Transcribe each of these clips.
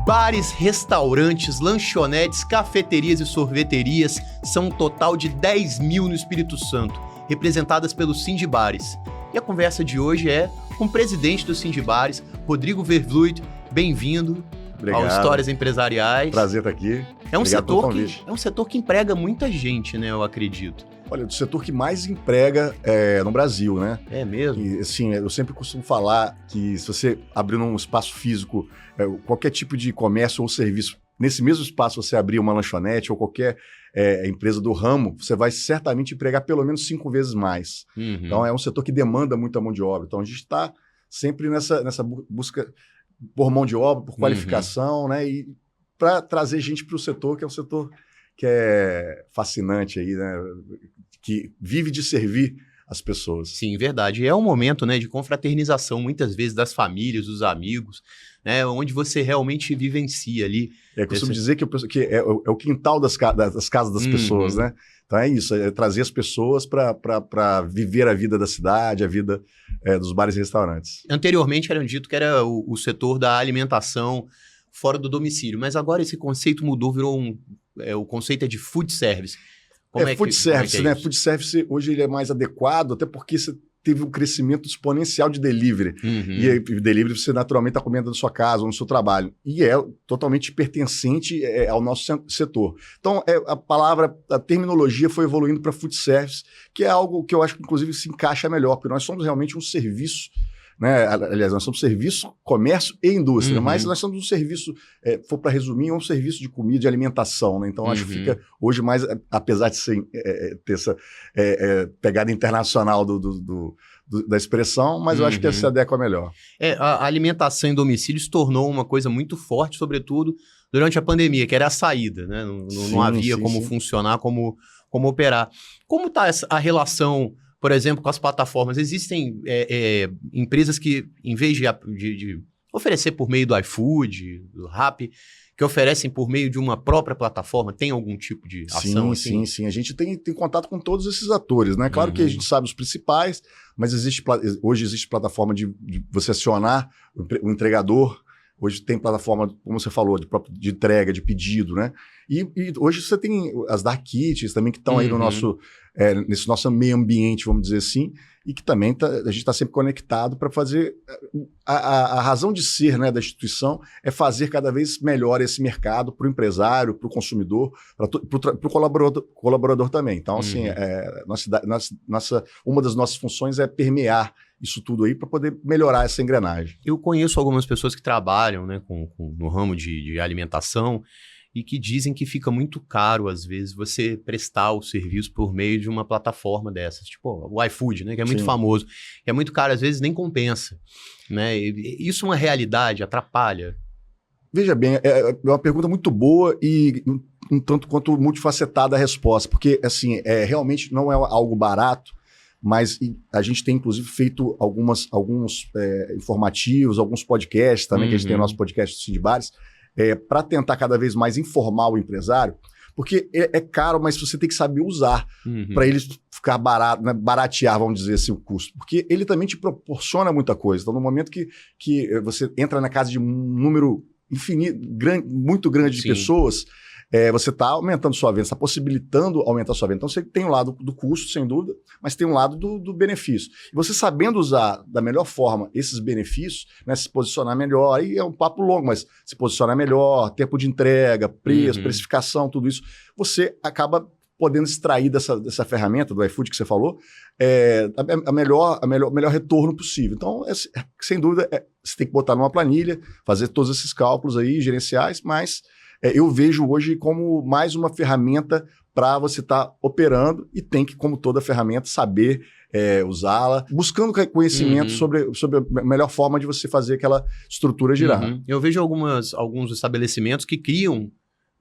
Bares, restaurantes, lanchonetes, cafeterias e sorveterias são um total de 10 mil no Espírito Santo, representadas pelo Sindibares. E a conversa de hoje é com o presidente do Sindibares, Rodrigo Vervluet. Bem-vindo ao Histórias Empresariais. Prazer estar aqui. É um setor que emprega muita gente, né? Eu acredito. Olha, o setor que mais emprega no Brasil, né? É mesmo? E, assim, eu sempre costumo falar que se você abrir num espaço físico, qualquer tipo de comércio ou serviço, nesse mesmo espaço você abrir uma lanchonete ou qualquer empresa do ramo, você vai certamente empregar pelo menos 5 vezes mais. Uhum. Então, é um setor que demanda muita mão de obra. Então, a gente está sempre nessa busca por mão de obra, por qualificação, né? E para trazer gente para o setor, que é um setor que é fascinante aí, né? Que vive de servir as pessoas. Sim, verdade. É um momento, né, de confraternização, muitas vezes, das famílias, dos amigos, né, onde você realmente vivencia ali. Eu costumo dizer que é o quintal das casas das pessoas, né? Então é isso, é trazer as pessoas para viver a vida da cidade, a vida dos bares e restaurantes. Anteriormente era dito que era o setor da alimentação fora do domicílio, mas agora esse conceito mudou, virou o conceito é de food service. Food service, né? Food service hoje ele é mais adequado, até porque você teve um crescimento exponencial de delivery. E aí, delivery você naturalmente está comendo na sua casa ou no seu trabalho. E é totalmente pertencente ao nosso setor. Então, a terminologia foi evoluindo para food service, que é algo que eu acho que, inclusive, se encaixa melhor, porque nós somos realmente um serviço, né? Aliás, nós somos serviço, comércio e indústria, mas nós somos um serviço, for para resumir, um serviço de comida, de alimentação, né? Então acho que fica hoje mais, apesar de ter essa pegada internacional da expressão, mas eu acho que se adequa melhor. A alimentação em domicílio se tornou uma coisa muito forte, sobretudo durante a pandemia, que era a saída, né? Não havia como funcionar, como operar. Como está a relação, por exemplo, com as plataformas? Existem empresas que, em vez de oferecer por meio do iFood, do Rappi, que oferecem por meio de uma própria plataforma, tem algum tipo de ação assim? Sim. A gente tem contato com todos esses atores, né? Claro que a gente sabe os principais, mas hoje existe plataforma de você acionar o entregador. Hoje tem plataforma, como você falou, de entrega, de pedido, né? E hoje você tem as dark kitchens também que estão aí no nesse nosso meio ambiente, vamos dizer assim, e que também a gente está sempre conectado para fazer... A razão de ser, né, da instituição é fazer cada vez melhor esse mercado para o empresário, para o consumidor, para o colaborador também. Então, assim, uma das nossas funções é permear isso tudo aí para poder melhorar essa engrenagem. Eu conheço algumas pessoas que trabalham, né, no ramo de alimentação e que dizem que fica muito caro, às vezes, você prestar o serviço por meio de uma plataforma dessas, tipo o iFood, né, que é muito famoso. É muito caro, às vezes nem compensa, né? Isso é uma realidade, atrapalha? Veja bem, é uma pergunta muito boa e um tanto quanto multifacetada a resposta, porque, assim, realmente não é algo barato, mas a gente tem, inclusive, feito alguns informativos, alguns podcasts também, que a gente tem o nosso podcast do Sindibares, para tentar cada vez mais informar o empresário, porque é caro, mas você tem que saber usar para ele ficar barato, né, baratear, vamos dizer assim, o custo. Porque ele também te proporciona muita coisa. Então, no momento que você entra na casa de um número infinito, muito grande de pessoas, você está aumentando sua venda, está possibilitando aumentar sua venda. Então, você tem um lado do custo, sem dúvida, mas tem um lado do benefício. E você sabendo usar da melhor forma esses benefícios, né, se posicionar melhor, aí é um papo longo, mas se posicionar melhor, tempo de entrega, preço, precificação, tudo isso, você acaba podendo extrair dessa ferramenta do iFood que você falou, o melhor retorno possível. Então, sem dúvida, você tem que botar numa planilha, fazer todos esses cálculos aí, gerenciais, mas eu vejo hoje como mais uma ferramenta para você estar operando e tem que, como toda ferramenta, saber usá-la, buscando conhecimento sobre a melhor forma de você fazer aquela estrutura girar. Eu vejo alguns estabelecimentos que criam,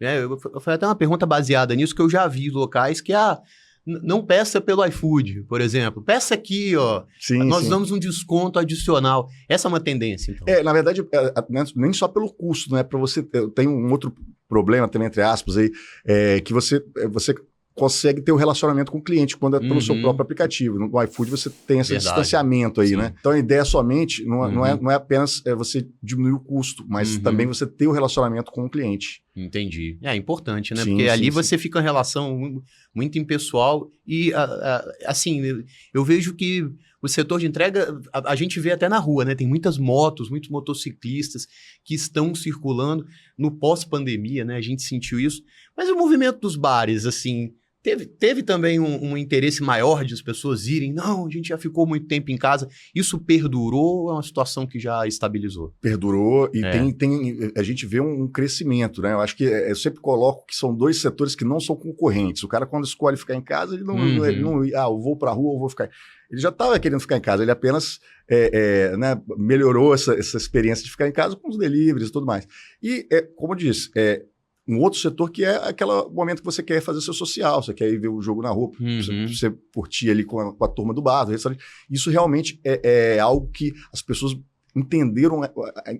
né, eu falei até uma pergunta baseada nisso, que eu já vi locais que não peça pelo iFood, por exemplo. Peça aqui, ó. Nós damos um desconto adicional. Essa é uma tendência, então. Na verdade, nem só pelo custo, né? Para você tem um outro problema também, entre aspas, aí, que você consegue ter o relacionamento com o cliente quando é pelo seu próprio aplicativo. No iFood você tem esse distanciamento aí, né? Então a ideia somente não é apenas você diminuir o custo, mas também você ter o relacionamento com o cliente. Entendi. É importante, né? Porque ali você fica em relação muito impessoal e, assim, eu vejo que o setor de entrega, a gente vê até na rua, né? Tem muitas motos, muitos motociclistas que estão circulando no pós-pandemia, né? A gente sentiu isso. Mas o movimento dos bares, assim, teve também um interesse maior de as pessoas irem? Não, a gente já ficou muito tempo em casa. Isso perdurou ou é uma situação que já estabilizou? Perdurou e a gente vê um crescimento, né? Eu acho que eu sempre coloco que são dois setores que não são concorrentes. O cara, quando escolhe ficar em casa, ele não eu vou para a rua ou vou ficar... Ele já estava querendo ficar em casa, ele apenas né, melhorou essa experiência de ficar em casa com os deliveries e tudo mais. E, como eu disse, um outro setor que é aquele momento que você quer fazer seu social, você quer ir ver o jogo na rua, você curtir ali com a turma do bar, do restaurante. Isso realmente é algo que as pessoas entenderam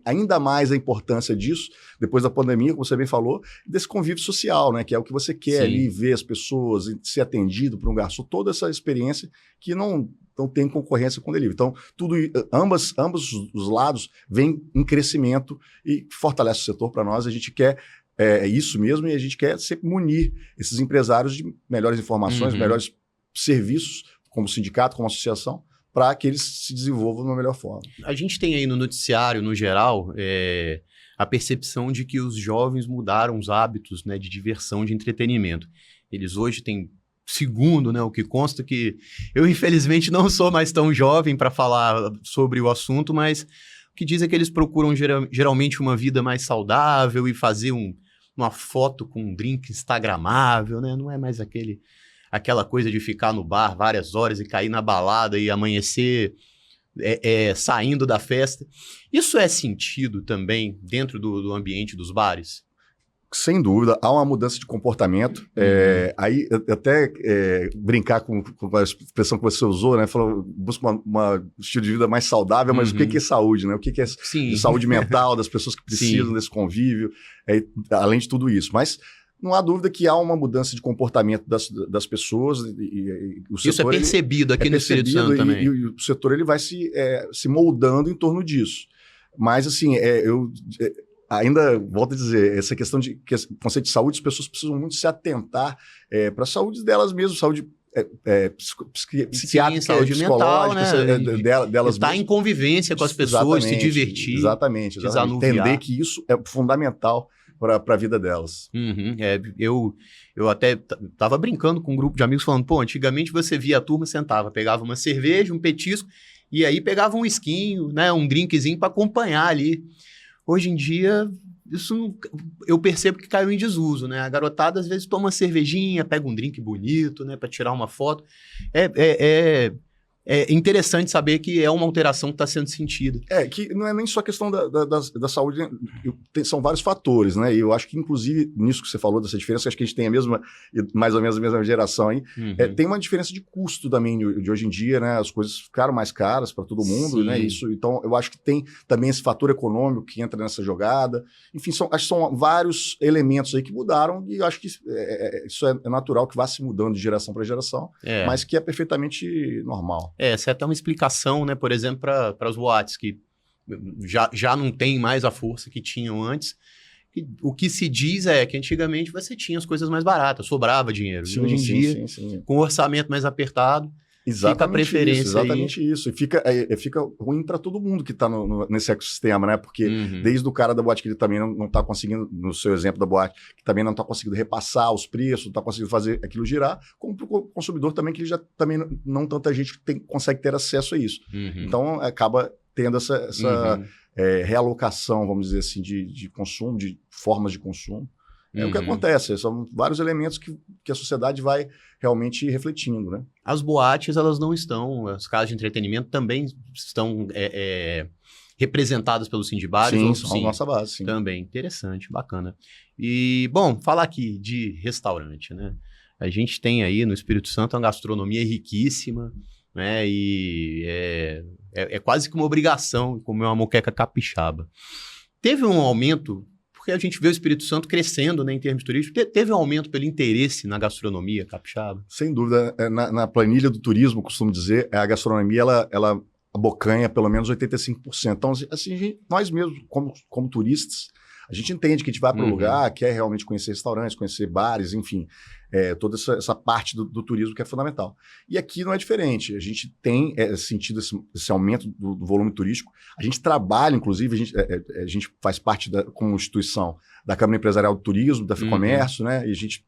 ainda mais a importância disso, depois da pandemia, como você bem falou, desse convívio social, né? Que é o que você quer ali, ver as pessoas, ser atendido por um garçom, toda essa experiência que não tem concorrência com o delivery. Então, ambos os lados vêm em crescimento e fortalece o setor para nós. A gente quer isso mesmo e a gente quer sempre munir esses empresários de melhores informações, melhores serviços, como sindicato, como associação, para que eles se desenvolvam de uma melhor forma. A gente tem aí no noticiário, no geral, a percepção de que os jovens mudaram os hábitos, né, de diversão, de entretenimento. Eles hoje têm, segundo, né, o que consta, que eu infelizmente não sou mais tão jovem para falar sobre o assunto, mas o que diz é que eles procuram geralmente uma vida mais saudável e fazer uma foto com um drink instagramável, né? Não é mais aquela coisa de ficar no bar várias horas e cair na balada e amanhecer saindo da festa. Isso é sentido também dentro do ambiente dos bares? Sem dúvida, há uma mudança de comportamento. Aí, até brincar com a expressão que você usou, né? Falou, busca um estilo de vida mais saudável, mas o que é saúde, né? O que é saúde mental das pessoas que precisam desse convívio, além de tudo isso. Mas não há dúvida que há uma mudança de comportamento das pessoas. O setor, isso é percebido aqui no Espírito Santo também. E o setor ele vai se moldando em torno disso. Mas, assim, ainda, volto a dizer, essa questão de conceito de saúde, as pessoas precisam muito se atentar para a saúde delas mesmas, saúde psiquiátrica, saúde mental, né? Delas estar em convivência com as pessoas, se divertir. Exatamente. Entender que isso é fundamental para a vida delas. Eu até estava brincando com um grupo de amigos falando, antigamente você via a turma, sentava, pegava uma cerveja, um petisco, e aí pegava um esquinho, né, um drinkzinho para acompanhar ali. Hoje em dia, isso eu percebo que caiu em desuso, né? A garotada às vezes toma uma cervejinha, pega um drink bonito, né, para tirar uma foto. É interessante saber que é uma alteração que está sendo sentida. Que não é nem só a questão da saúde, são vários fatores, né? E eu acho que, inclusive, nisso que você falou, dessa diferença, acho que a gente tem mais ou menos a mesma geração aí, tem uma diferença de custo também de hoje em dia, né? As coisas ficaram mais caras para todo mundo, né? Então, eu acho que tem também esse fator econômico que entra nessa jogada. Enfim, acho que são vários elementos aí que mudaram e eu acho que isso é natural que vá se mudando de geração para geração, mas que é perfeitamente normal. Essa é até uma explicação, né, por exemplo, para os boates, que já não tem mais a força que tinham antes. O que se diz é que antigamente você tinha as coisas mais baratas, sobrava dinheiro. E hoje em dia, com o orçamento mais apertado, fica a preferência. Exatamente isso. E fica ruim para todo mundo que está nesse ecossistema, né? Porque desde o cara da boate que ele também não está conseguindo, no seu exemplo da boate, que também não está conseguindo repassar os preços, não está conseguindo fazer aquilo girar, como para o consumidor também, que ele já também não tanta gente consegue ter acesso a isso. Então, acaba tendo essa realocação, vamos dizer assim, de consumo, de formas de consumo. É o que acontece, são vários elementos que a sociedade vai realmente refletindo, né? As boates, elas não estão, as casas de entretenimento também estão representadas pelos Sindibares? Sim, a nossa base, sim. Também, interessante, bacana. E, bom, falar aqui de restaurante, né? A gente tem aí no Espírito Santo uma gastronomia riquíssima, né? E é quase que uma obrigação comer uma moqueca capixaba. Teve um aumento porque a gente vê o Espírito Santo crescendo, né, em termos turísticos. Teve um aumento pelo interesse na gastronomia capixaba? Sem dúvida. Na planilha do turismo, costumo dizer, a gastronomia, ela abocanha pelo menos 85%. Então, assim, nós mesmos, como turistas, a gente entende que a gente vai para o lugar, quer realmente conhecer restaurantes, conhecer bares, enfim, toda essa parte do turismo que é fundamental. E aqui não é diferente. A gente tem sentido esse aumento do volume turístico. A gente trabalha, inclusive, a gente faz parte, como instituição, da Câmara Empresarial do Turismo, da FIComércio, né? E a gente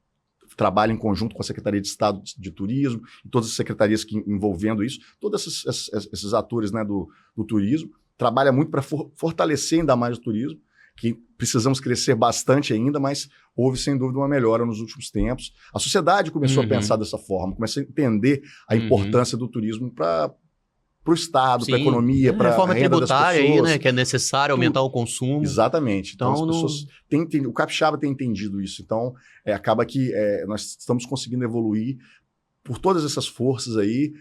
trabalha em conjunto com a Secretaria de Estado de Turismo e todas as secretarias que envolvendo isso, todos esses atores, né, do turismo, trabalha muito para fortalecer ainda mais o turismo, que precisamos crescer bastante ainda, mas houve, sem dúvida, uma melhora nos últimos tempos. A sociedade começou a pensar dessa forma, começou a entender a importância do turismo para o Estado, para a economia, para a reforma renda tributária das pessoas. Aí, né, que é necessário aumentar o consumo. Exatamente. Então as pessoas o capixaba tem entendido isso. Então, acaba que nós estamos conseguindo evoluir por todas essas forças aí,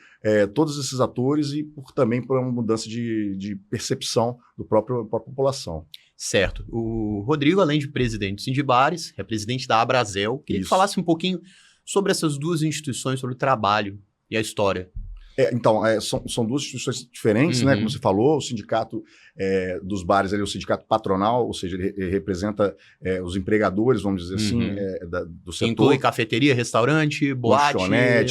todos esses atores e também por uma mudança de percepção da própria população. Certo. O Rodrigo, além de presidente do Sindibares, é presidente da Abrazel. Queria que falasse um pouquinho sobre essas duas instituições, sobre o trabalho e a história. Então, são duas instituições diferentes, né? Como você falou, o sindicato dos bares, ali, o sindicato patronal, ou seja, ele representa os empregadores, vamos dizer assim, do setor. Inclui cafeteria, restaurante, boate,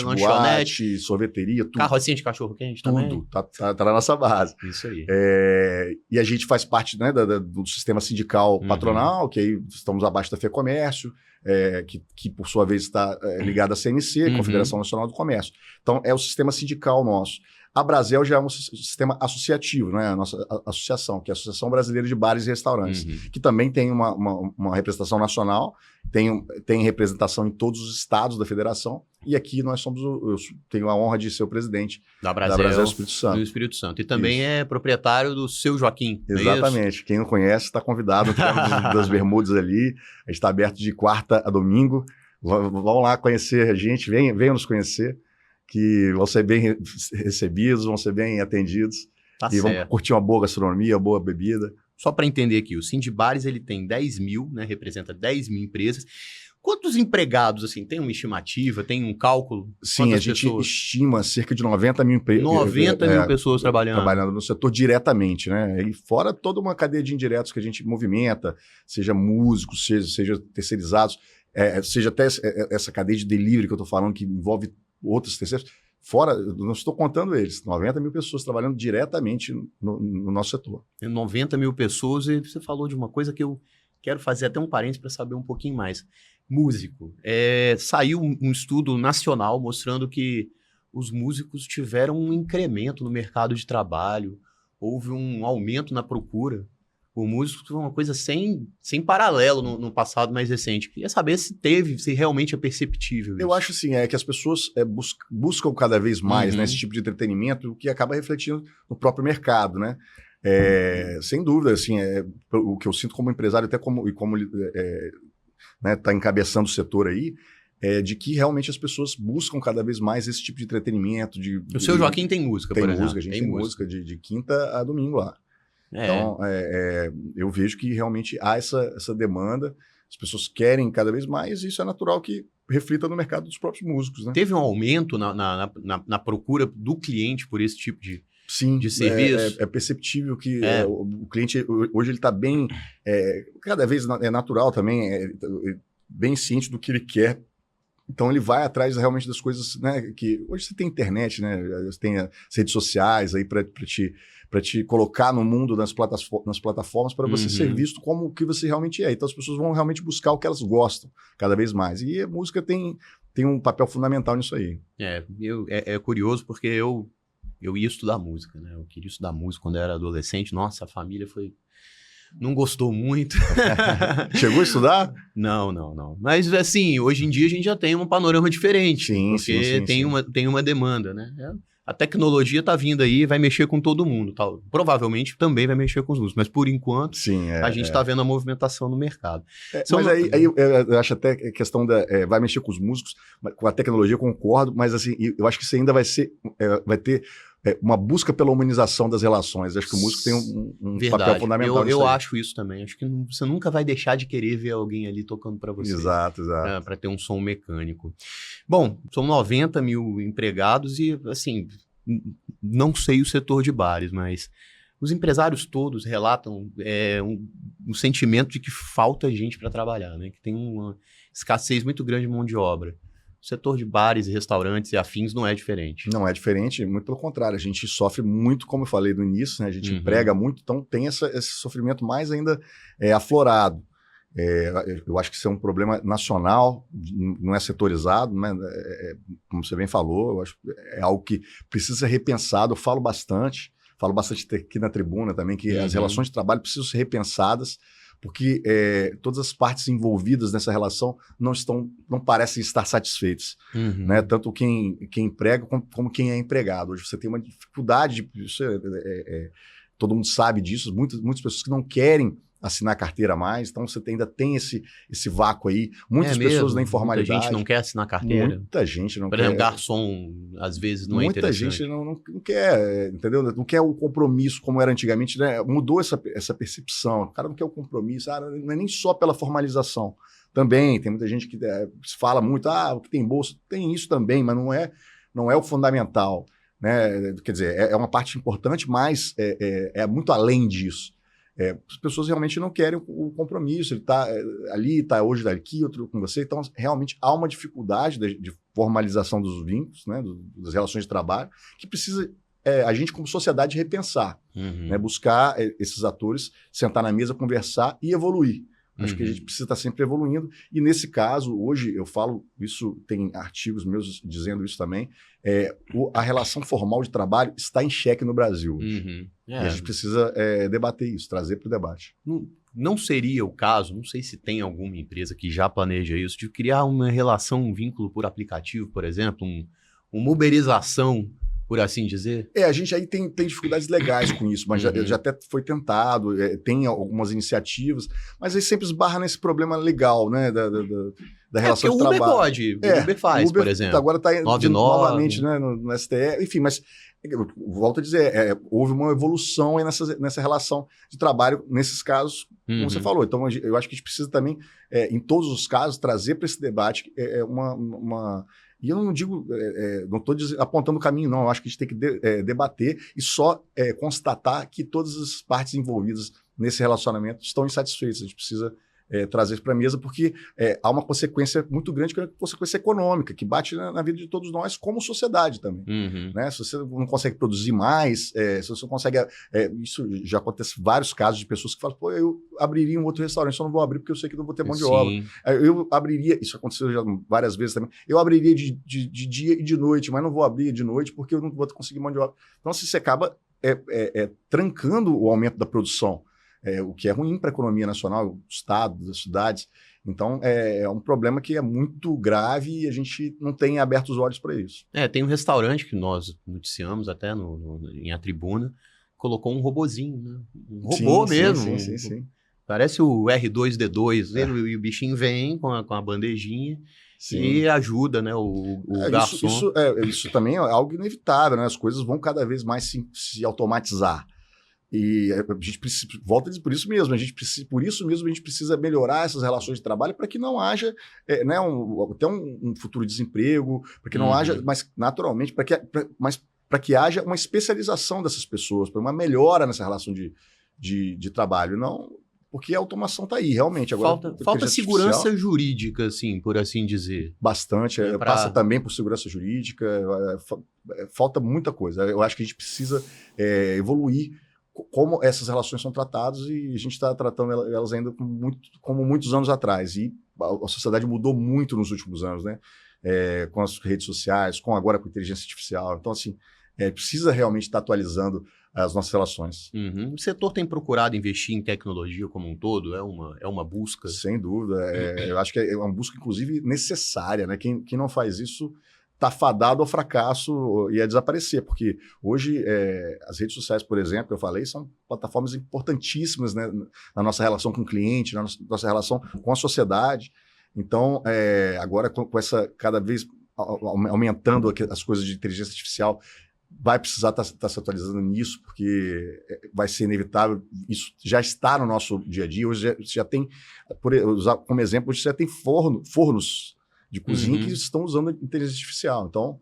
lanchonete, sorveteria, tudo. Carrocinha de cachorro-quente também. Tudo, tá na nossa base. Isso aí. E a gente faz parte, né, do sistema sindical patronal, que aí estamos abaixo da FEComércio, que por sua vez está ligada à CNC, Confederação Nacional do Comércio. Então, é o sistema sindical nosso. A Abrazel já é um sistema associativo, né? A nossa associação, que é a Associação Brasileira de Bares e Restaurantes, que também tem uma representação nacional, tem representação em todos os estados da federação, e aqui eu tenho a honra de ser o presidente da Abrazel do Espírito Santo. E também é proprietário do Seu Joaquim. Exatamente. Quem não conhece está convidado, das Bermudas ali. A gente está aberto de quarta a domingo. Vão lá conhecer a gente, venham nos conhecer, que vão ser bem recebidos, vão ser bem atendidos. E vão curtir uma boa gastronomia, boa bebida. Só para entender aqui, o Sindibares ele tem 10 mil, né, representa 10 mil empresas. Quantos empregados, assim, tem uma estimativa, tem um cálculo? Sim, a gente estima cerca de 90 mil empresas. 90 mil pessoas trabalhando. Trabalhando no setor diretamente, né? E fora toda uma cadeia de indiretos que a gente movimenta, seja músicos, seja terceirizados, seja até essa cadeia de delivery que eu estou falando, que envolve outros terceiros. Fora, não estou contando eles, 90 mil pessoas trabalhando diretamente no nosso setor. 90 mil pessoas, e você falou de uma coisa que eu quero fazer até um parênteses para saber um pouquinho mais. Músico. Saiu um estudo nacional mostrando que os músicos tiveram um incremento no mercado de trabalho, houve um aumento na procura. O músico foi uma coisa sem paralelo no passado mais recente. Queria saber se realmente é perceptível isso. Eu acho assim, que as pessoas buscam cada vez mais, né, esse tipo de entretenimento, o que acaba refletindo no próprio mercado, né? Sem dúvida, assim, o que eu sinto como empresário, até como né, tá encabeçando o setor aí, de que realmente as pessoas buscam cada vez mais esse tipo de entretenimento. O Seu Joaquim tem música, por exemplo. A gente tem música de quinta a domingo lá. Então, eu vejo que realmente há essa demanda, as pessoas querem cada vez mais, e isso é natural que reflita no mercado dos próprios músicos, né? Teve um aumento na procura do cliente por esse tipo de serviço? É perceptível que o cliente, hoje ele está bem, cada vez é natural também, bem ciente do que ele quer. Então ele vai atrás realmente das coisas, né, que hoje você tem internet, né, você tem as redes sociais aí para te colocar no mundo nas plataformas para você ser visto como o que você realmente é. Então as pessoas vão realmente buscar o que elas gostam cada vez mais. E a música tem um papel fundamental nisso aí. É curioso porque eu ia estudar música, né? Eu queria estudar música quando eu era adolescente. Nossa, a família não gostou muito. Chegou a estudar? Não. Mas, assim, hoje em dia a gente já tem um panorama diferente. Porque tem uma demanda, né? A tecnologia está vindo aí, vai mexer com todo mundo. Provavelmente também vai mexer com os músicos. Mas, por enquanto, a gente está vendo a movimentação no mercado. Mas aí eu acho até que a questão vai mexer com os músicos, com a tecnologia eu concordo, mas assim, eu acho que isso ainda vai ter uma busca pela humanização das relações. Acho que o músico tem um papel fundamental nisso. Eu acho isso também. Acho que você nunca vai deixar de querer ver alguém ali tocando para você. Exato. Para ter um som mecânico. Bom, são 90 mil empregados e, assim, não sei o setor de bares, mas os empresários todos relatam um sentimento de que falta gente para trabalhar, né? Que tem uma escassez muito grande de mão de obra. O setor de bares e restaurantes e afins não é diferente. Não é diferente, muito pelo contrário. A gente sofre muito, como eu falei no início, né? A gente emprega muito, então tem esse sofrimento mais ainda aflorado. Eu acho que isso é um problema nacional, não é setorizado, né? Como você bem falou, eu acho que é algo que precisa ser repensado. Eu falo bastante aqui na tribuna também, que as relações de trabalho precisam ser repensadas, porque todas as partes envolvidas nessa relação não parecem estar satisfeitas, né? Tanto quem emprega como quem é empregado. Hoje você tem uma dificuldade, todo mundo sabe disso, muitas pessoas que não querem assinar carteira mais, então você ainda tem esse vácuo aí. Muitas pessoas na informalidade. Muita gente não quer assinar carteira. Muita gente não quer. Por exemplo, garçom, às vezes, não é interessante. Muita gente não quer, entendeu? Não quer o compromisso como era antigamente, né? Mudou essa percepção. O cara não quer o compromisso, não é nem só pela formalização. Também, tem muita gente que fala muito, o que tem bolsa, tem isso também, mas não é o fundamental, né? Quer dizer, é uma parte importante, mas é muito além disso. As pessoas realmente não querem o compromisso, ele está ali, está hoje daqui, outro com você, então realmente há uma dificuldade de formalização dos vínculos, né, das relações de trabalho, que precisa a gente como sociedade repensar, né, buscar esses atores, sentar na mesa, conversar e evoluir. Acho que a gente precisa estar sempre evoluindo. E nesse caso, hoje, eu falo isso, tem artigos meus dizendo isso também, a relação formal de trabalho está em xeque no Brasil. E a gente precisa debater isso, trazer para o debate. Não seria o caso, não sei se tem alguma empresa que já planeja isso, de criar uma relação, um vínculo por aplicativo, por exemplo, uma uberização, por assim dizer? A gente aí tem dificuldades legais com isso, mas já até foi tentado, tem algumas iniciativas, mas aí sempre esbarra nesse problema legal, né, da relação de trabalho. O Uber pode, o Uber faz, por exemplo. Agora está novamente, né, no STF, enfim, mas volto a dizer, houve uma evolução aí nessa relação de trabalho, nesses casos, como você falou. Então, eu acho que a gente precisa também, em todos os casos, trazer para esse debate uma E eu não digo, não estou apontando o caminho, não. Eu acho que a gente tem que debater e só constatar que todas as partes envolvidas nesse relacionamento estão insatisfeitas. A gente precisa trazer isso para a mesa, porque há uma consequência muito grande, que é a consequência econômica, que bate na vida de todos nós como sociedade também. Né? Se você não consegue produzir mais, se você não consegue... isso já acontece vários casos de pessoas que falam, pô, eu abriria um outro restaurante, só não vou abrir porque eu sei que não vou ter mão de obra. Eu abriria, isso aconteceu já várias vezes também, eu abriria de dia e de noite, mas não vou abrir de noite porque eu não vou conseguir mão de obra. Então, assim, você acaba trancando o aumento da produção. O que é ruim para a economia nacional, do Estado, das cidades. Então, é um problema que é muito grave e a gente não tem aberto os olhos para isso. Tem um restaurante que nós noticiamos até em A Tribuna, colocou um robozinho, né? Um robô mesmo. Sim. Parece o R2-D2, e o bichinho vem com a bandejinha. Sim. E ajuda, né, o garçom. Isso também é algo inevitável, né? As coisas vão cada vez mais se automatizar. E a gente precisa, volta a dizer, por isso mesmo a gente precisa melhorar essas relações de trabalho para que não haja até um futuro desemprego, para que não haja, mas naturalmente, para que haja uma especialização dessas pessoas, para uma melhora nessa relação de trabalho, não porque a automação está aí, realmente. Agora, falta segurança jurídica, assim, por assim dizer. Bastante, passa também por segurança jurídica, falta muita coisa. Eu acho que a gente precisa evoluir como essas relações são tratadas, e a gente está tratando elas ainda como muitos anos atrás. E a sociedade mudou muito nos últimos anos, né? Com as redes sociais, agora com a inteligência artificial. Então, assim, precisa realmente estar atualizando as nossas relações. O setor tem procurado investir em tecnologia como um todo? É uma busca? Sem dúvida. Eu acho que é uma busca, inclusive, necessária, né? Quem não faz isso está fadado ao fracasso e a desaparecer, porque hoje as redes sociais, por exemplo, que eu falei, são plataformas importantíssimas, né, na nossa relação com o cliente, na nossa relação com a sociedade. Então, agora com essa cada vez aumentando as coisas de inteligência artificial, vai precisar estar se atualizando nisso, porque vai ser inevitável. Isso já está no nosso dia a dia. Hoje já tem, por usar como exemplo, hoje já tem fornos de cozinha que estão usando inteligência artificial. Então,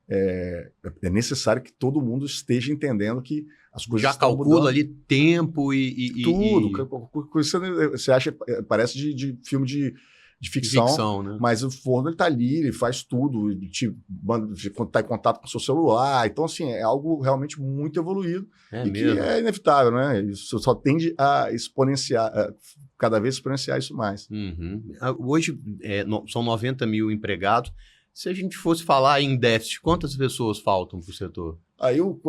é necessário que todo mundo esteja entendendo que as coisas já estão calcula mudando. Ali tempo e... Tudo. Você acha, parece de filme de ficção, né? Mas o forno está ali, ele faz tudo, está em contato com o seu celular. Então, assim, é algo realmente muito evoluído e mesmo? Que é inevitável, né? Isso só tende a exponenciar, cada vez exponenciar isso mais. Hoje são 90 mil empregados. Se a gente fosse falar em déficit, quantas pessoas faltam para o setor? Aí eu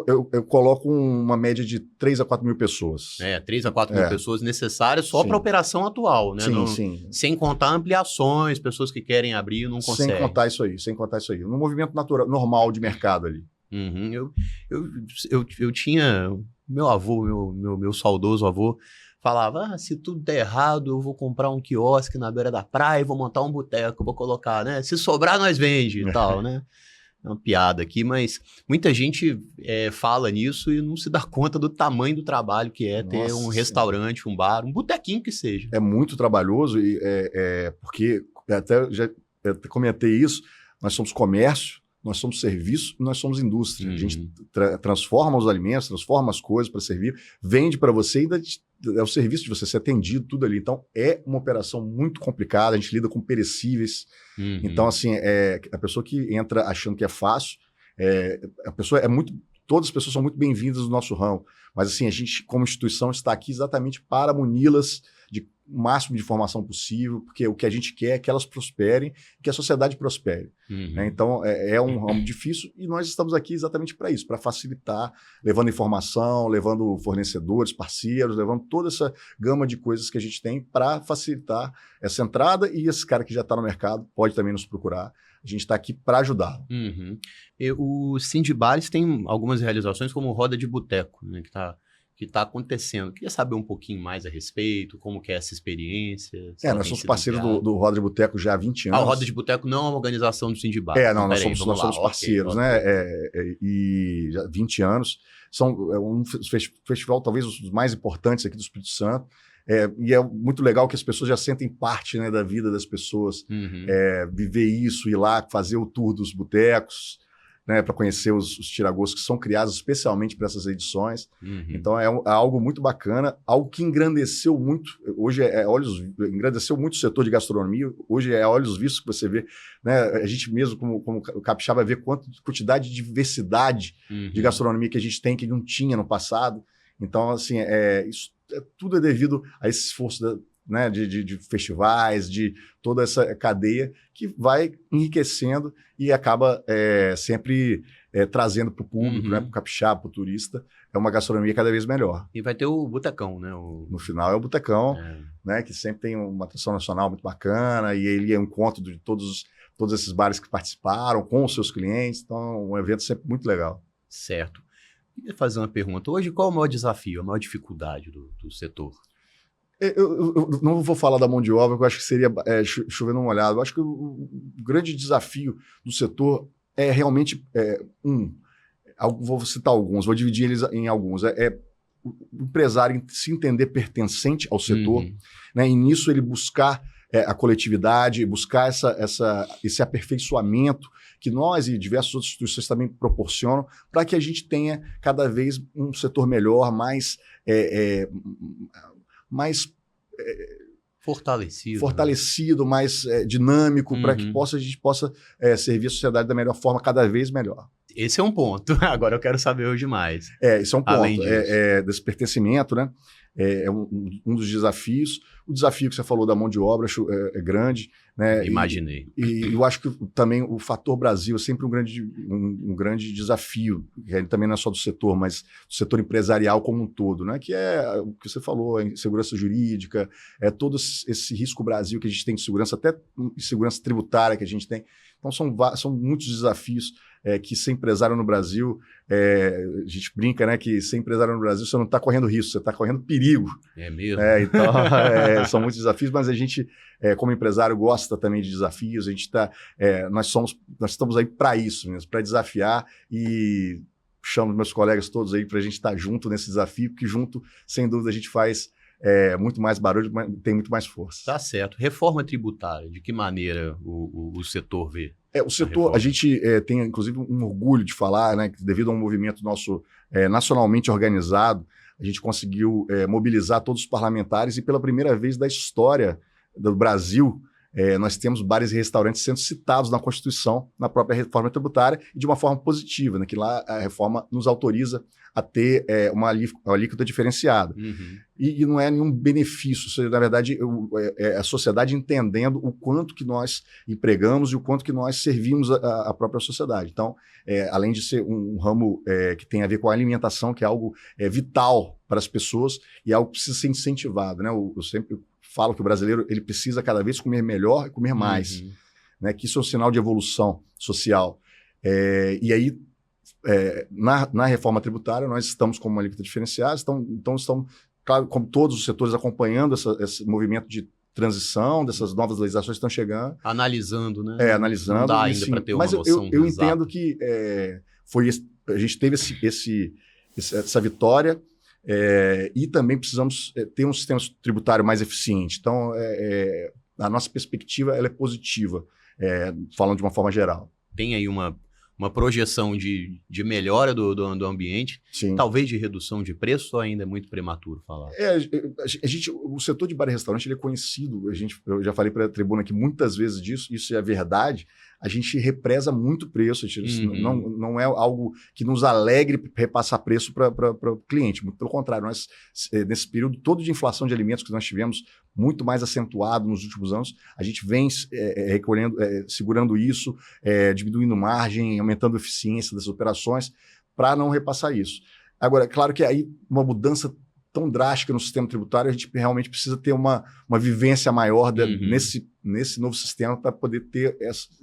coloco uma média de 3 a 4 mil pessoas. 3 a 4 mil pessoas necessárias só para a operação atual, né? Sim. Sem contar ampliações, pessoas que querem abrir não conseguem. Sem contar isso aí. No movimento natural, normal de mercado ali. Eu tinha... Meu avô, meu saudoso avô, falava, se tudo der errado, eu vou comprar um quiosque na beira da praia, vou montar um boteco, vou colocar, né? Se sobrar, nós vende e tal, né? É uma piada aqui, mas muita gente fala nisso e não se dá conta do tamanho do trabalho que é ter um restaurante, um bar, um botequinho que seja. É muito trabalhoso, porque já comentei isso, nós somos comércio, nós somos serviço e nós somos indústria. A gente transforma os alimentos, transforma as coisas para servir, vende para você e ainda é o serviço de você ser atendido, tudo ali. Então, é uma operação muito complicada, a gente lida com perecíveis. Então, assim, a pessoa que entra achando que é fácil, todas as pessoas são muito bem-vindas no nosso ramo, mas, assim, a gente, como instituição, está aqui exatamente para muni-las de o máximo de informação possível, porque o que a gente quer é que elas prosperem, que a sociedade prospere. Né? Então, é um ramo difícil e nós estamos aqui exatamente para isso, para facilitar, levando informação, levando fornecedores, parceiros, levando toda essa gama de coisas que a gente tem para facilitar essa entrada, e esse cara que já está no mercado pode também nos procurar. A gente está aqui para ajudá-lo. O Sindibares tem algumas realizações, como Roda de Boteco, né, que está acontecendo. Queria saber um pouquinho mais a respeito, como que é essa experiência. Nós somos parceiros do Roda de Boteco já há 20 anos. O Roda de Boteco não é uma organização do Sindibares. Nós somos parceiros, né? E já há 20 anos. É um festival talvez os mais importantes aqui do Espírito Santo. E é muito legal que as pessoas já sentem parte, né, da vida das pessoas. Viver isso, ir lá, fazer o tour dos botecos, né, para conhecer os tiragostos que são criados especialmente para essas edições. Então é algo muito bacana, algo que engrandeceu muito. Hoje engrandeceu muito o setor de gastronomia. Hoje é olhos vistos que você vê, né? A gente mesmo, como capixaba, vê quantidade de diversidade de gastronomia que a gente tem, que não tinha no passado. Então, assim, isso tudo é devido a esse esforço né, de festivais, de toda essa cadeia que vai enriquecendo e acaba sempre trazendo para o público, né, para o capixaba, para o turista, uma gastronomia cada vez melhor. E vai ter o Botecão, né? No final é o Botecão, né, que sempre tem uma atração nacional muito bacana, e ele é um encontro de todos esses bares que participaram com os seus clientes. Então é um evento sempre muito legal. Certo. Queria fazer uma pergunta. Hoje, qual é o maior desafio, a maior dificuldade do setor? Eu não vou falar da mão de obra, porque eu acho que seria chover numa olhada. Eu acho que o grande desafio do setor é realmente vou citar alguns, vou dividir eles em alguns. O empresário se entender pertencente ao setor, né, e nisso ele buscar a coletividade, buscar esse aperfeiçoamento que nós e diversas outras instituições também proporcionam, para que a gente tenha cada vez um setor melhor, mais fortalecido, né? Mais dinâmico, para que a gente possa servir a sociedade da melhor forma, cada vez melhor. Esse é um ponto. Agora eu quero saber hoje mais. Esse é um ponto. Desse pertencimento, né? É um dos desafios. O desafio que você falou da mão de obra é grande, né? Imaginei. E eu acho que também o fator Brasil é sempre um grande desafio. Ele também não é só do setor, mas do setor empresarial como um todo, né? Que é o que você falou, a insegurança jurídica, todo esse risco Brasil que a gente tem de segurança, até insegurança tributária que a gente tem. Então são muitos desafios que ser empresário no Brasil, a gente brinca, né, que ser empresário no Brasil você não está correndo risco, você está correndo perigo. É mesmo? Então, são muitos desafios, mas a gente, como empresário, gosta também de desafios. A gente nós estamos aí para isso mesmo, para desafiar e chamo meus colegas todos aí para a gente estar junto nesse desafio, porque junto, sem dúvida, a gente faz muito mais barulho, tem muito mais força. Tá certo. Reforma tributária, de que maneira o setor vê? O setor, a gente tem, inclusive, um orgulho de falar, né, que devido a um movimento nosso nacionalmente organizado, a gente conseguiu mobilizar todos os parlamentares e, pela primeira vez da história do Brasil, nós temos bares e restaurantes sendo citados na Constituição, na própria reforma tributária, e de uma forma positiva, né, que lá a reforma nos autoriza a ter uma alíquota diferenciada. Uhum. E não é nenhum benefício, na verdade, é a sociedade entendendo o quanto que nós empregamos e o quanto que nós servimos a própria sociedade. Então, além de ser um ramo que tem a ver com a alimentação, que é algo vital para as pessoas e é algo que precisa ser incentivado, né? Eu sempre falo que o brasileiro ele precisa cada vez comer melhor e comer mais, né? Que isso é um sinal de evolução social. E aí, na reforma tributária, nós estamos com uma alíquota diferenciada, então estamos, claro, como todos os setores, acompanhando esse movimento de transição, dessas novas legislações que estão chegando. Analisando, né? Analisando. Não dá ainda para ter uma noção. Eu entendo que a gente teve essa vitória e também precisamos ter um sistema tributário mais eficiente. Então, a nossa perspectiva ela é positiva, falando de uma forma geral. Tem aí uma projeção de melhora do ambiente, Sim. Talvez de redução de preço, ou ainda é muito prematuro falar? O setor de bar e restaurante ele é conhecido, eu já falei para a tribuna aqui muitas vezes disso, isso é verdade, a gente represa muito preço, não é algo que nos alegre repassar preço para o cliente, muito pelo contrário, nós, nesse período todo de inflação de alimentos que nós tivemos, muito mais acentuado nos últimos anos, a gente vem recolhendo, segurando isso, diminuindo margem, aumentando a eficiência das operações, para não repassar isso. Agora, claro que aí uma mudança tão drástica no sistema tributário, a gente realmente precisa ter uma vivência maior nesse novo sistema para poder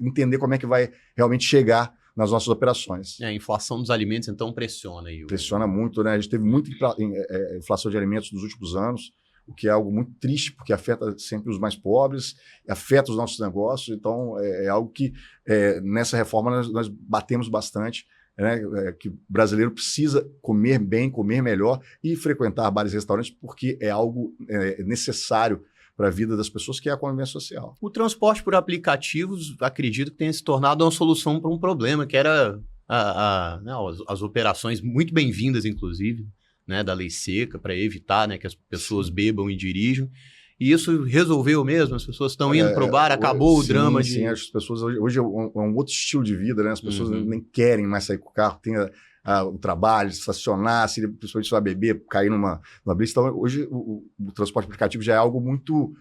entender como é que vai realmente chegar nas nossas operações. A inflação dos alimentos, então, pressiona aí. Pressiona muito, né? A gente teve muita inflação de alimentos nos últimos anos, o que é algo muito triste, porque afeta sempre os mais pobres, afeta os nossos negócios, então é algo que nessa reforma nós batemos bastante, né, que o brasileiro precisa comer bem, comer melhor e frequentar bares e restaurantes porque é algo necessário para a vida das pessoas, que é a convivência social. O transporte por aplicativos, acredito que tenha se tornado uma solução para um problema, que era as operações muito bem-vindas, inclusive, né, da lei seca, para evitar, né, que as pessoas bebam e dirijam. E isso resolveu mesmo? As pessoas estão indo para o bar, acabou o drama de... Sim, as pessoas... Hoje é um outro estilo de vida, né? As pessoas nem querem mais sair com o carro, tem o trabalho, estacionar, principalmente se vai beber, cair numa brisa. Então, hoje, o transporte aplicativo já é algo muito...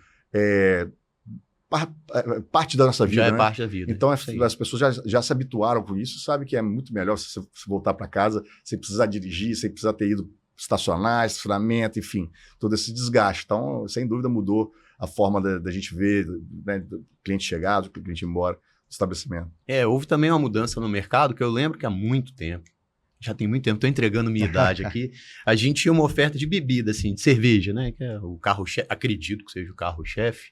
parte da nossa vida, já é né? parte da vida. Então, as pessoas já se habituaram com isso, sabem que é muito melhor você voltar para casa sem precisar dirigir, sem precisar ter ido estacionamento, enfim, todo esse desgaste. Então, sem dúvida, mudou a forma da gente ver, né, do cliente chegar, do cliente ir embora do estabelecimento. Houve também uma mudança no mercado, que eu lembro que há muito tempo, já tem muito tempo, estou entregando minha idade aqui, a gente tinha uma oferta de bebida, assim, de cerveja, né, que é o carro-chefe, acredito que seja o carro-chefe,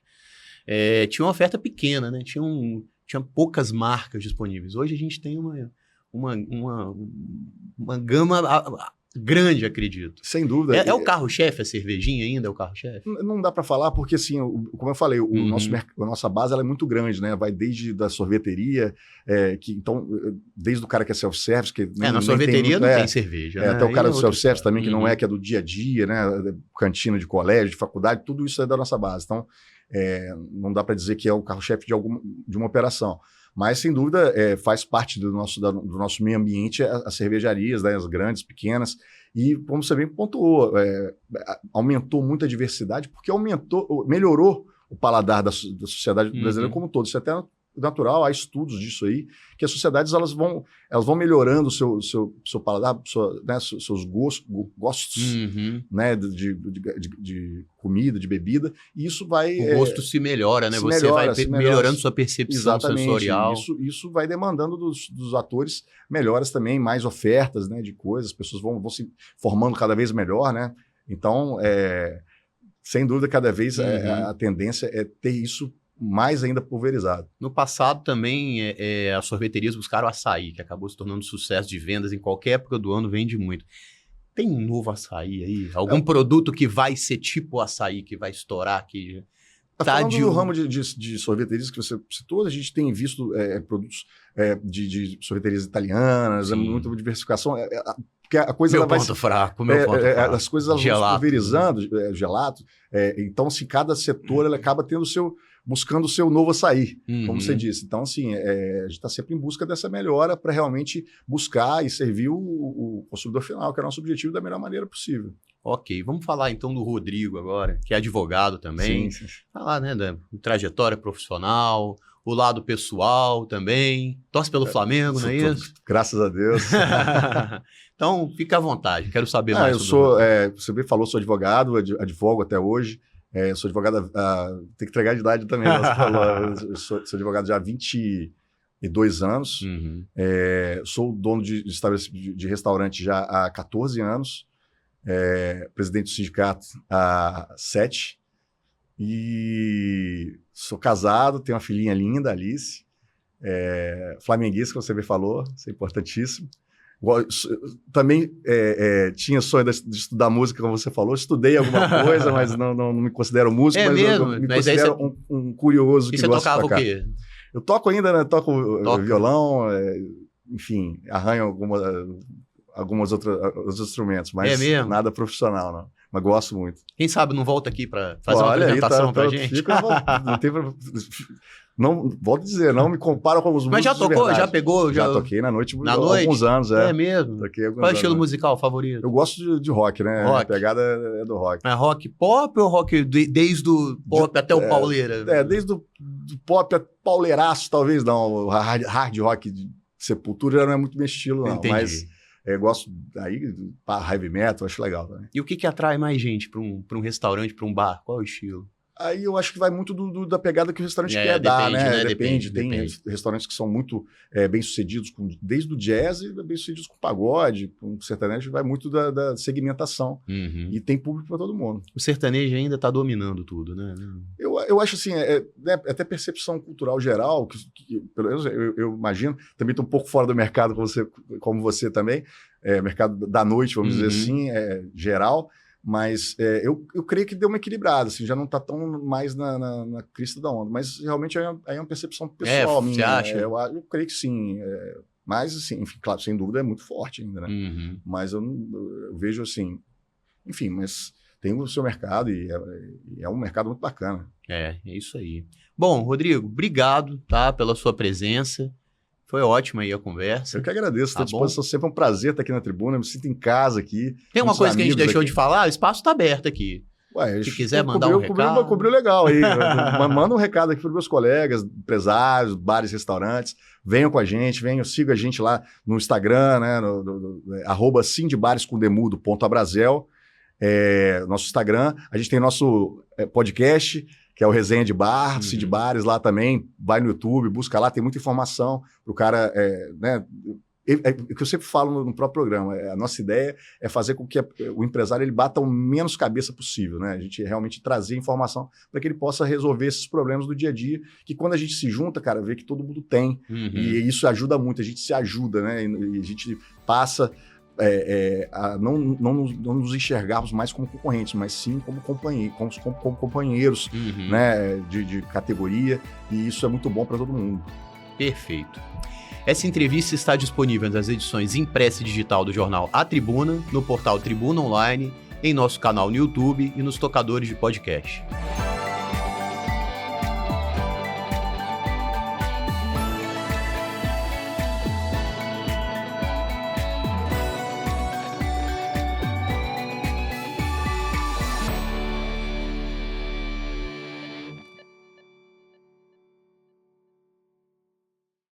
tinha uma oferta pequena, né, tinha poucas marcas disponíveis. Hoje a gente tem uma gama grande, acredito. Sem dúvida. É o carro-chefe, a cervejinha ainda é o carro-chefe? Não dá para falar, porque assim, como eu falei, a nossa base ela é muito grande, né? Vai desde da sorveteria, então, desde o cara que é self-service, que na sorveteria não tem cerveja, né? Até o cara do self-service também, que não que é do dia a dia, né? Cantina de colégio, de faculdade, tudo isso é da nossa base. Então, não dá para dizer que é o carro-chefe de uma operação. Mas, sem dúvida, faz parte do nosso meio ambiente as cervejarias, né, as grandes, pequenas. E, como você bem pontuou, aumentou muito a diversidade, porque melhorou o paladar da sociedade brasileira como um todo. Isso é até natural, há estudos disso aí, que as sociedades elas vão melhorando o seu paladar, seus gostos, né, de comida, de bebida, e isso vai... O gosto se melhora, né? Você vai melhorando sua percepção sensorial. Isso vai demandando dos atores melhoras também, mais ofertas, né, de coisas, as pessoas vão se formando cada vez melhor, né? Então, sem dúvida, cada vez a tendência é ter isso mais ainda pulverizado. No passado também as sorveterias buscaram açaí, que acabou se tornando sucesso de vendas em qualquer época do ano, vende muito. Tem um novo açaí aí? Algum produto que vai ser tipo açaí, que vai estourar? Que falando do ramo de sorveterias que você citou, a gente tem visto produtos de sorveterias italianas, muita diversificação. Porque a coisa meu ponto fraco. As coisas elas vão pulverizando, gelato. Então, assim, cada setor ele acaba tendo buscando o seu novo açaí, como você disse. Então, assim, a gente está sempre em busca dessa melhora para realmente buscar e servir o consumidor final, que é o nosso objetivo, da melhor maneira possível. Ok, vamos falar então do Rodrigo agora, que é advogado também. Sim. Falar, né, da trajetória profissional, o lado pessoal também. Torce pelo Flamengo, não é isso? Graças a Deus. Então, fica à vontade, quero saber mais sobre você me falou, sou advogado, advogo até hoje. Sou advogado, tem que entregar de idade também, você falou. Eu sou advogado já há 22 anos. Sou dono de restaurante já há 14 anos. Presidente do sindicato há 7. E sou casado, tenho uma filhinha linda, Alice. Flamenguista, como você me falou, isso é importantíssimo. Também tinha sonho de estudar música, como você falou. Estudei alguma coisa, mas não me considero músico. Mas mesmo? Eu me considero um curioso que gosta de tocar. E você tocava o quê? Eu toco ainda, né? Toco violão, enfim, arranho alguns outros instrumentos, mas nada profissional, não. Mas gosto muito. Quem sabe não volta aqui para fazer uma apresentação pra gente? Não tem não, volto a dizer, não me comparo com os músicos. Mas já tocou, já pegou? Já toquei na noite há alguns anos. É mesmo? Qual é o estilo musical favorito? Eu gosto de rock, né? Rock. A pegada é do rock. É rock pop ou rock desde o pop até o pauleira? Desde o pop até pauleiraço, talvez não. Hard rock de Sepultura já não é muito meu estilo, não. Entendi. Mas gosto aí heavy metal, acho legal também. E o que atrai mais gente para um restaurante, para um bar? Qual é o estilo? Aí eu acho que vai muito da pegada que o restaurante quer dar, né? Depende. Tem restaurantes que são muito bem-sucedidos, desde o jazz e bem-sucedidos com pagode, com sertanejo, vai muito da segmentação. E tem público para todo mundo. O sertanejo ainda está dominando tudo, né? Eu acho assim, até percepção cultural geral, que pelo menos eu imagino, também estou um pouco fora do mercado como você também, mercado da noite, vamos dizer assim, geral. Mas eu creio que deu uma equilibrada, assim, já não está tão mais na crista da onda. Mas realmente é uma percepção pessoal minha. Você acha? Eu creio que sim. Mas, assim, enfim, claro, sem dúvida é muito forte ainda, né? Mas eu vejo assim, enfim, mas tem o seu mercado e é um mercado muito bacana. É isso aí. Bom, Rodrigo, obrigado, tá, pela sua presença. Foi ótima aí a conversa. Eu que agradeço, estou à disposição, sempre é um prazer estar aqui na tribuna, eu me sinto em casa aqui. Tem uma coisa que a gente deixou de falar? O espaço está aberto aqui. Se quiser mandar um recado... Cobriu legal aí. Manda um recado aqui para os meus colegas, empresários, bares, restaurantes. Venham com a gente, sigam a gente lá no Instagram, né, @sindebares_com_demudo.abrazel. Nosso Instagram. A gente tem nosso podcast, que é o Resenha de Bar, de Bares lá também. Vai no YouTube, busca lá, tem muita informação para o cara, né? O que eu sempre falo no próprio programa, a nossa ideia é fazer com que o empresário ele bata o menos cabeça possível, né? A gente realmente trazer informação para que ele possa resolver esses problemas do dia a dia, que quando a gente se junta, cara, vê que todo mundo tem, e isso ajuda muito, a gente se ajuda, né? E a gente passa a não nos enxergarmos mais como concorrentes, mas sim como companheiros, né? de categoria, e isso é muito bom para todo mundo. Perfeito. Essa entrevista está disponível nas edições impressa e digital do jornal A Tribuna, no portal Tribuna Online, em nosso canal no YouTube e nos tocadores de podcast.